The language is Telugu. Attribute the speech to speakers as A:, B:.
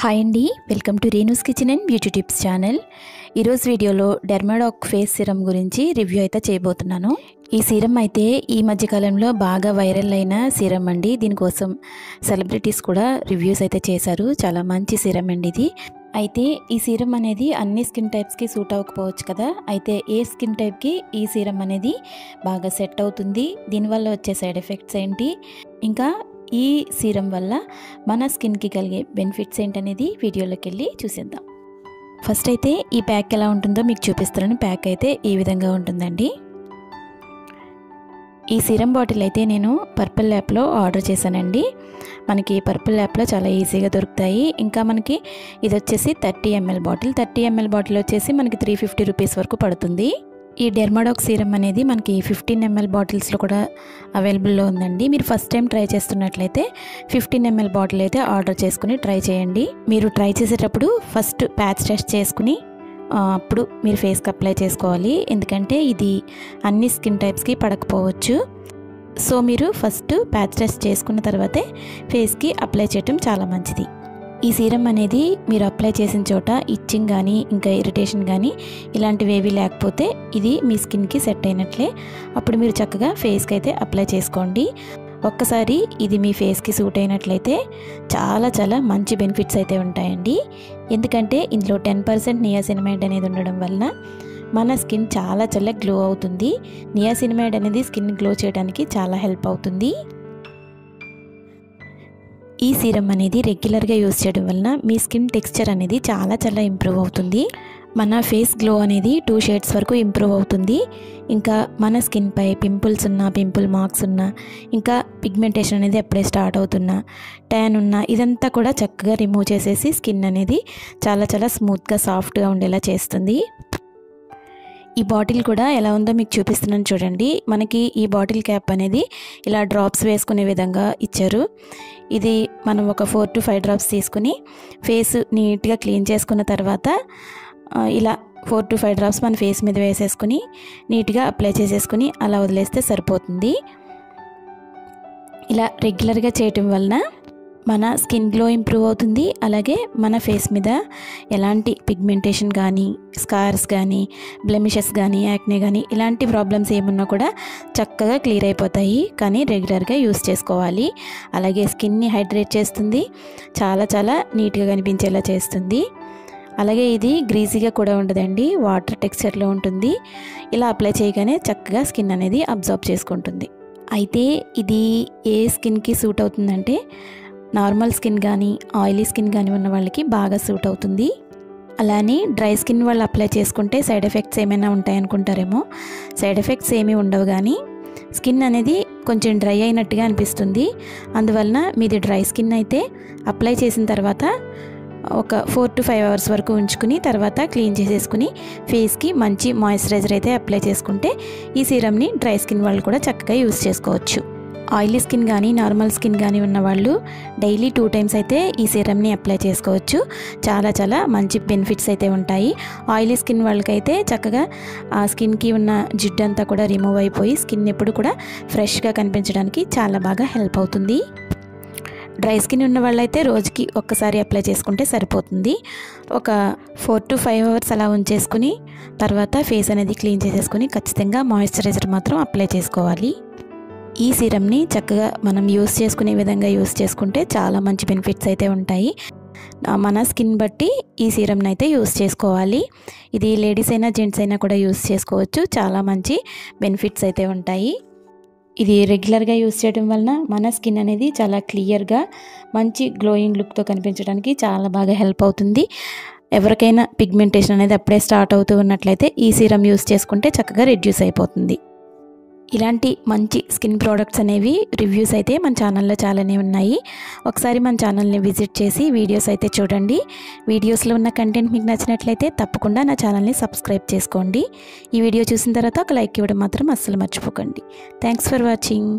A: హాయ్ అండి, welcome to Renu's kitchen and beauty tips channel. ఈరోజు వీడియోలో డెర్మాడాక్ ఫేస్ సిరమ్ గురించి రివ్యూ అయితే చేయబోతున్నాను. ఈ సిరమ్ అయితే ఈ మధ్యకాలంలో బాగా వైరల్ అయిన సిరమ్ అండి. దీనికోసం సెలబ్రిటీస్ కూడా రివ్యూస్ అయితే చేశారు. చాలా మంచి సిరమ్ అండి ఇది. అయితే ఈ సిరమ్ అనేది అన్ని స్కిన్ టైప్స్కి సూట్ అవ్వకపోవచ్చు కదా. అయితే ఏ స్కిన్ టైప్కి ఈ సిరమ్ అనేది బాగా సెట్ అవుతుంది, దీనివల్ల వచ్చే సైడ్ ఎఫెక్ట్స్ ఏంటి, ఇంకా ఈ సీరం వల్ల మన స్కిన్కి కలిగే బెనిఫిట్స్ ఏంటనేది వీడియోలోకి వెళ్ళి చూసేద్దాం. ఫస్ట్ అయితే ఈ ప్యాక్ ఎలా ఉంటుందో మీకు చూపిస్తాను. ప్యాక్ అయితే ఈ విధంగా ఉంటుందండి. ఈ సీరం బాటిల్ అయితే నేను పర్పుల్ యాప్లో ఆర్డర్ చేశానండి. మనకి పర్పుల్ యాప్లో చాలా ఈజీగా దొరుకుతాయి. ఇంకా మనకి ఇది వచ్చేసి 30 ml బాటిల్. 30 ml బాటిల్ వచ్చేసి మనకి 350 రూపీస్ వరకు పడుతుంది. ఈ డెర్మాడాక్ సీరం అనేది మనకి 15 ml బాటిల్స్లో కూడా అవైలబుల్లో ఉందండి. మీరు ఫస్ట్ టైం ట్రై చేస్తున్నట్లయితే 15 ml బాటిల్ అయితే ఆర్డర్ చేసుకుని ట్రై చేయండి. మీరు ట్రై చేసేటప్పుడు ఫస్ట్ ప్యాచ్ టెస్ట్ చేసుకుని అప్పుడు మీరు ఫేస్కి అప్లై చేసుకోవాలి. ఎందుకంటే ఇది అన్ని స్కిన్ టైప్స్కి పడకపోవచ్చు. సో మీరు ఫస్ట్ ప్యాచ్ టెస్ట్ చేసుకున్న తర్వాతే ఫేస్కి అప్లై చేయటం చాలా మంచిది. ఈ సీరం అనేది మీరు అప్లై చేసిన చోట ఇచ్చింగ్ కానీ ఇంకా ఇరిటేషన్ కానీ ఇలాంటివి ఏవి లేకపోతే ఇది మీ స్కిన్కి సెట్ అయినట్లే. అప్పుడు మీరు చక్కగా ఫేస్కి అయితే అప్లై చేసుకోండి. ఒక్కసారి ఇది మీ ఫేస్కి సూట్ అయినట్లయితే చాలా చాలా మంచి బెనిఫిట్స్ అయితే ఉంటాయండి. ఎందుకంటే ఇందులో 10% నియాసినమైడ్ అనేది ఉండడం వలన మన స్కిన్ చాలా చాలా గ్లో అవుతుంది. నియాసినమైడ్ అనేది స్కిన్ గ్లో చేయడానికి చాలా హెల్ప్ అవుతుంది. ఈ సీరం అనేది రెగ్యులర్గా యూస్ చేయడం వలన మీ స్కిన్ టెక్స్చర్ అనేది చాలా చాలా ఇంప్రూవ్ అవుతుంది. మన ఫేస్ గ్లో అనేది 2 షేడ్స్ వరకు ఇంప్రూవ్ అవుతుంది. ఇంకా మన స్కిన్పై పింపుల్స్ ఉన్నా, పింపుల్ మార్క్స్ ఉన్నా, ఇంకా పిగ్మెంటేషన్ అనేది ఎప్పుడే స్టార్ట్ అవుతున్నా, ట్యాన్ ఉన్నా ఇదంతా కూడా చక్కగా రిమూవ్ చేసేసి స్కిన్ అనేది చాలా చాలా స్మూత్గా సాఫ్ట్గా ఉండేలా చేస్తుంది. ఈ బాటిల్ కూడా ఎలా ఉందో మీకు చూపిస్తున్నాను చూడండి. మనకి ఈ బాటిల్ క్యాప్ అనేది ఇలా డ్రాప్స్ వేసుకునే విధంగా ఇచ్చారు. ఇది మనం ఒక 4 to 5 డ్రాప్స్ తీసుకుని ఫేస్ నీట్గా క్లీన్ చేసుకున్న తర్వాత ఇలా 4 to 5 డ్రాప్స్ మన ఫేస్ మీద వేసేసుకుని నీట్గా అప్లై చేసేసుకుని అలా వదిలేస్తే సరిపోతుంది. ఇలా రెగ్యులర్గా చేయటం వలన మన స్కిన్ గ్లో ఇంప్రూవ్ అవుతుంది. అలాగే మన ఫేస్ మీద ఎలాంటి పిగ్మెంటేషన్ కానీ, స్కార్స్ కానీ, బ్లెమిషెస్ కానీ, యాక్నే కానీ ఇలాంటి ప్రాబ్లమ్స్ ఏమున్నా కూడా చక్కగా క్లియర్ అయిపోతాయి. కానీ రెగ్యులర్గా యూస్ చేసుకోవాలి. అలాగే స్కిన్ని హైడ్రేట్ చేస్తుంది, చాలా చాలా నీట్గా కనిపించేలా చేస్తుంది. అలాగే ఇది గ్రీజీగా కూడా ఉండదండి, వాటర్ టెక్స్చర్లో ఉంటుంది. ఇలా అప్లై చేయగానే చక్కగా స్కిన్ అనేది అబ్జర్వ్ చేసుకుంటుంది. అయితే ఇది ఏ స్కిన్కి సూట్ అవుతుందంటే నార్మల్ స్కిన్ కానీ, ఆయిలీ స్కిన్ కానీ ఉన్న వాళ్ళకి బాగా సూట్ అవుతుంది. అలానే డ్రై స్కిన్ వాళ్ళు అప్లై చేసుకుంటే సైడ్ ఎఫెక్ట్స్ ఏమైనా ఉంటాయనుకుంటారేమో. సైడ్ ఎఫెక్ట్స్ ఏమీ ఉండవు, కానీ స్కిన్ అనేది కొంచెం డ్రై అయినట్టుగా అనిపిస్తుంది. అందువలన మీది డ్రై స్కిన్ అయితే అప్లై చేసిన తర్వాత ఒక 4 to 5 అవర్స్ వరకు ఉంచుకుని తర్వాత క్లీన్ చేసేసుకుని ఫేస్కి మంచి మాయిశ్చరైజర్ అయితే అప్లై చేసుకుంటే ఈ సీరమ్ని డ్రై స్కిన్ వాళ్ళు కూడా చక్కగా యూస్ చేసుకోవచ్చు. ఆయిలీ స్కిన్ కానీ, నార్మల్ స్కిన్ కానీ ఉన్న వాళ్ళు డైలీ 2 times అయితే ఈ సీరమ్ని అప్లై చేసుకోవచ్చు. చాలా చాలా మంచి బెనిఫిట్స్ అయితే ఉంటాయి. ఆయిలీ స్కిన్ వాళ్ళకైతే చక్కగా ఆ స్కిన్కి ఉన్న జిడ్డు అంతా కూడా రిమూవ్ అయిపోయి స్కిన్ ఎప్పుడు కూడా ఫ్రెష్గా కనిపించడానికి చాలా బాగా హెల్ప్ అవుతుంది. డ్రై స్కిన్ ఉన్న వాళ్ళైతే రోజుకి ఒక్కసారి అప్లై చేసుకుంటే సరిపోతుంది. ఒక 4 to 5 అవర్స్ అలా ఉంచేసుకుని తర్వాత ఫేస్ అనేది క్లీన్ చేసేసుకుని ఖచ్చితంగా మాయిశ్చరైజర్ మాత్రం అప్లై చేసుకోవాలి. ఈ సీరమ్ని చక్కగా మనం యూస్ చేసుకునే విధంగా యూస్ చేసుకుంటే చాలా మంచి బెనిఫిట్స్ అయితే ఉంటాయి. మన స్కిన్ బట్టి ఈ సీరమ్ని అయితే యూస్ చేసుకోవాలి. ఇది లేడీస్ అయినా జెంట్స్ అయినా కూడా యూస్ చేసుకోవచ్చు. చాలా మంచి బెనిఫిట్స్ అయితే ఉంటాయి. ఇది రెగ్యులర్గా యూస్ చేయడం వలన మన స్కిన్ అనేది చాలా క్లియర్గా మంచి గ్లోయింగ్ లుక్తో కనిపించడానికి చాలా బాగా హెల్ప్ అవుతుంది. ఎవరికైనా పిగ్మెంటేషన్ అనేది అప్పుడే స్టార్ట్ అవుతూ ఉన్నట్లయితే ఈ సీరం యూస్ చేసుకుంటే చక్కగా రెడ్యూస్ అయిపోతుంది. ఇలాంటి మంచి స్కిన్ ప్రోడక్ట్స్ అనేవి రివ్యూస్ అయితే మన ఛానల్లో చాలానే ఉన్నాయి. ఒకసారి మన ఛానల్ని విజిట్ చేసి వీడియోస్ అయితే చూడండి. వీడియోస్లో ఉన్న కంటెంట్ మీకు నచ్చినట్లయితే తప్పకుండా నా ఛానల్ని సబ్స్క్రైబ్ చేసుకోండి. ఈ వీడియో చూసిన తర్వాత ఒక లైక్ ఇవ్వడం మాత్రం అస్సలు మర్చిపోకండి. Thanks for watching.